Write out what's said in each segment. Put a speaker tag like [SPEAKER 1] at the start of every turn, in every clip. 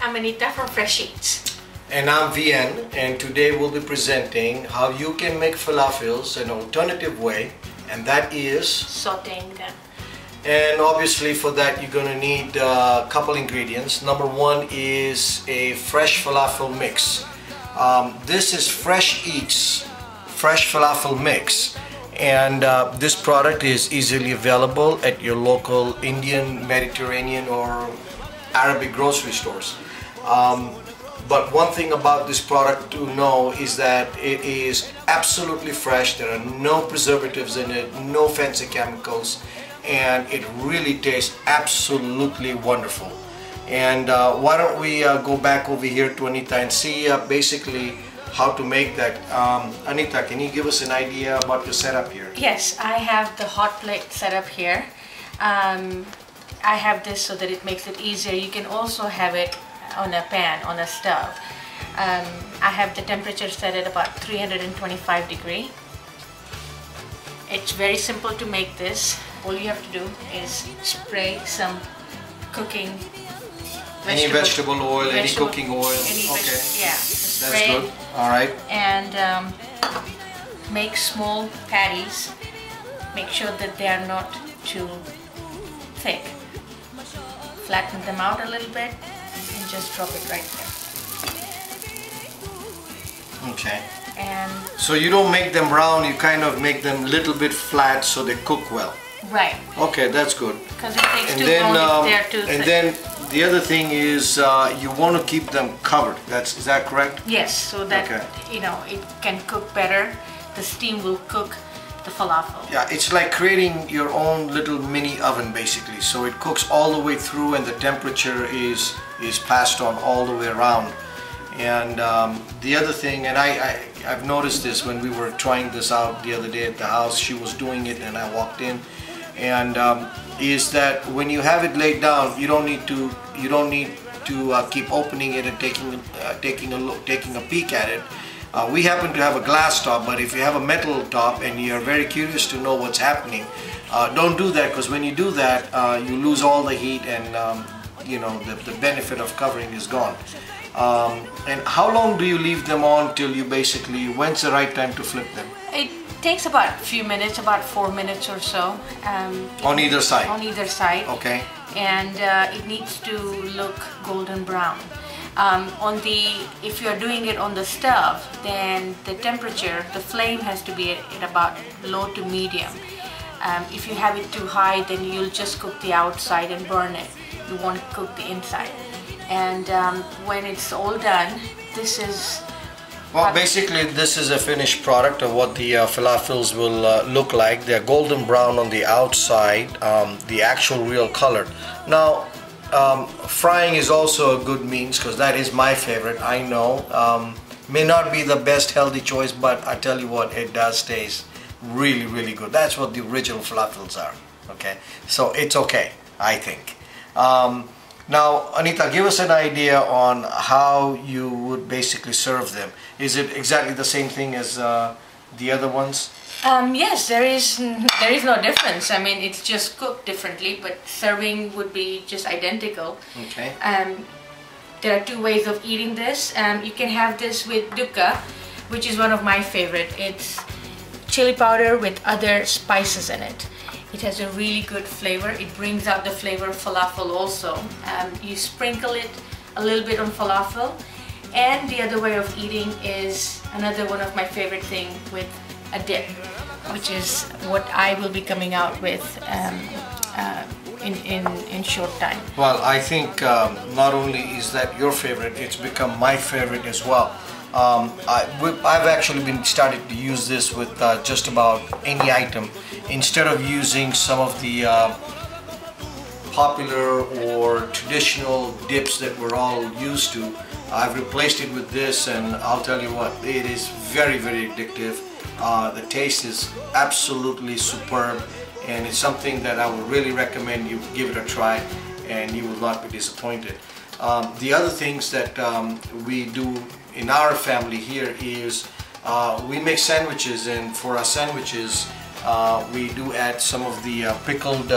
[SPEAKER 1] I'm Anita from Fresheats.
[SPEAKER 2] And I'm VN, and today we'll be presenting how you can make falafels an alternative way, and that is
[SPEAKER 1] Sauteing them.
[SPEAKER 2] And obviously for that you're going to need a couple ingredients. Number one is a fresh falafel mix. This is Fresheats fresh falafel mix, and this product is easily available at your local Indian, Mediterranean or Arabic grocery stores. But one thing about this product to know is that it is absolutely fresh. There are no preservatives in it, no fancy chemicals, and it really tastes absolutely wonderful. And why don't we go back over here to Anita and see basically how to make that. Anita, can you give us an idea about your setup here?
[SPEAKER 1] Yes, I have the hot plate set up here. I have this so that it makes it easier. You can also have it on a pan, on a stove. I have the temperature set at about 325 degrees. It's very simple to make this. All you have to do is spray some cooking
[SPEAKER 2] vegetable oil, any cooking oil. Okay.
[SPEAKER 1] Yeah.
[SPEAKER 2] That's good. All right.
[SPEAKER 1] And make small patties. Make sure that they are not too thick. Flatten them out a little bit and just drop it right there.
[SPEAKER 2] Okay.
[SPEAKER 1] And
[SPEAKER 2] so you don't make them round, you kind of make them a little bit flat so they cook well.
[SPEAKER 1] Right.
[SPEAKER 2] Okay, that's good.
[SPEAKER 1] Because it takes too long if they're too thick.
[SPEAKER 2] And then the other thing is you want to keep them covered. Is that correct?
[SPEAKER 1] Yes, so that you know it can cook better. The steam will cook the falafel.
[SPEAKER 2] Yeah, it's like creating your own little mini oven basically. So it cooks all the way through, and the temperature is passed on all the way around. And the other thing, and I've noticed this when we were trying this out the other day at the house. She was doing it and I walked in, and is that when you have it laid down, you don't need to keep opening it and taking a peek at it. We happen to have a glass top, but if you have a metal top and you're very curious to know what's happening, don't do that, because when you do that you lose all the heat, and you know, the benefit of covering is gone. And how long do you leave them on till you basically, when's the right time to flip them?
[SPEAKER 1] It takes about a few minutes, about 4 minutes or so.
[SPEAKER 2] On either side?
[SPEAKER 1] On either side.
[SPEAKER 2] Okay.
[SPEAKER 1] And it needs to look golden brown. If you're doing it on the stove, then the temperature, the flame has to be at about low to medium. If you have it too high, then you'll just cook the outside and burn it. You won't cook the inside. And when it's all done, this is...
[SPEAKER 2] Well, basically this is a finished product of what the falafels will look like. They're golden brown on the outside, the actual real color. Now, frying is also a good means, because that is my favorite, I know. May not be the best healthy choice, but I tell you what, it does taste really, really good. That's what the original falafels are, okay? So it's okay, I think. Now, Anita, give us an idea on how you would basically serve them. Is it exactly the same thing as the other ones?
[SPEAKER 1] Yes, there is no difference. I mean, it's just cooked differently, but serving would be just identical.
[SPEAKER 2] Okay.
[SPEAKER 1] There are two ways of eating this. You can have this with dukkha, which is one of my favorite. It's chili powder with other spices in it. It has a really good flavor. It brings out the flavor of falafel also. You sprinkle it a little bit on falafel. And the other way of eating is another one of my favorite thing, with a dip, which is what I will be coming out with in short time.
[SPEAKER 2] Well, I think not only is that your favorite, it's become my favorite as well. I've actually been started to use this with just about any item. Instead of using some of the popular or traditional dips that we're all used to, I've replaced it with this, and I'll tell you what, it is very, very addictive. The taste is absolutely superb, and it's something that I would really recommend you give it a try, and you will not be disappointed. The other things that we do in our family here is we make sandwiches, and for our sandwiches we do add some of the pickled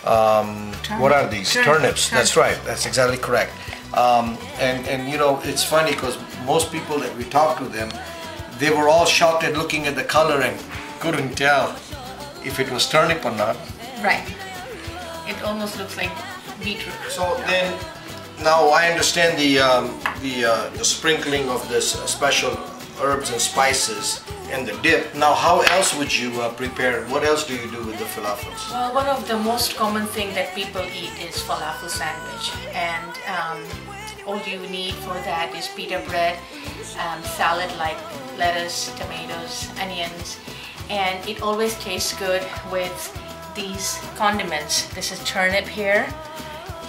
[SPEAKER 2] what are these? Turnips. That's right, that's exactly correct. And you know, it's funny because most people that we talk to them, they were all shocked at looking at the color and couldn't tell if it was turnip or not.
[SPEAKER 1] Right. It almost looks like beetroot.
[SPEAKER 2] So then, now I understand the sprinkling of this special herbs and spices and the dip. Now, how else would you prepare? What else do you do with the falafels?
[SPEAKER 1] Well, one of the most common thing that people eat is falafel sandwich, and all you need for that is pita bread, salad like lettuce, tomatoes, onions, and it always tastes good with these condiments. This is turnip here,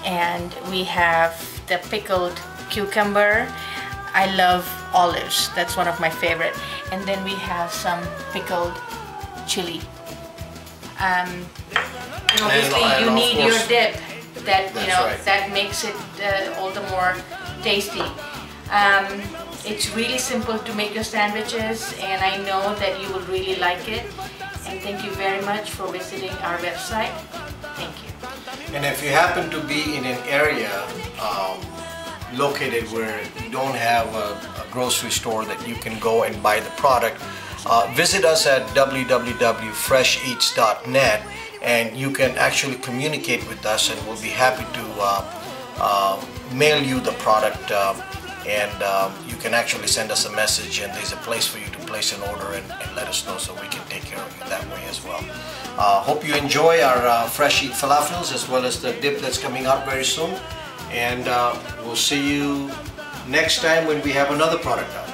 [SPEAKER 1] and we have the pickled cucumber. I love olives, that's one of my favorite, and then we have some pickled chili. And obviously you need your dip that that makes it all the more tasty. It's really simple to make your sandwiches, and I know that you will really like it. And thank you very much for visiting our website. Thank you.
[SPEAKER 2] And if you happen to be in an area located where you don't have a grocery store that you can go and buy the product, visit us at www.fresheats.net, and you can actually communicate with us, and we'll be happy to mail you the product, and you can actually send us a message, and there's a place for you to place an order and let us know so we can take care of you that way as well. Hope you enjoy our fresh eat falafels as well as the dip that's coming out very soon, and we'll see you next time when we have another product out.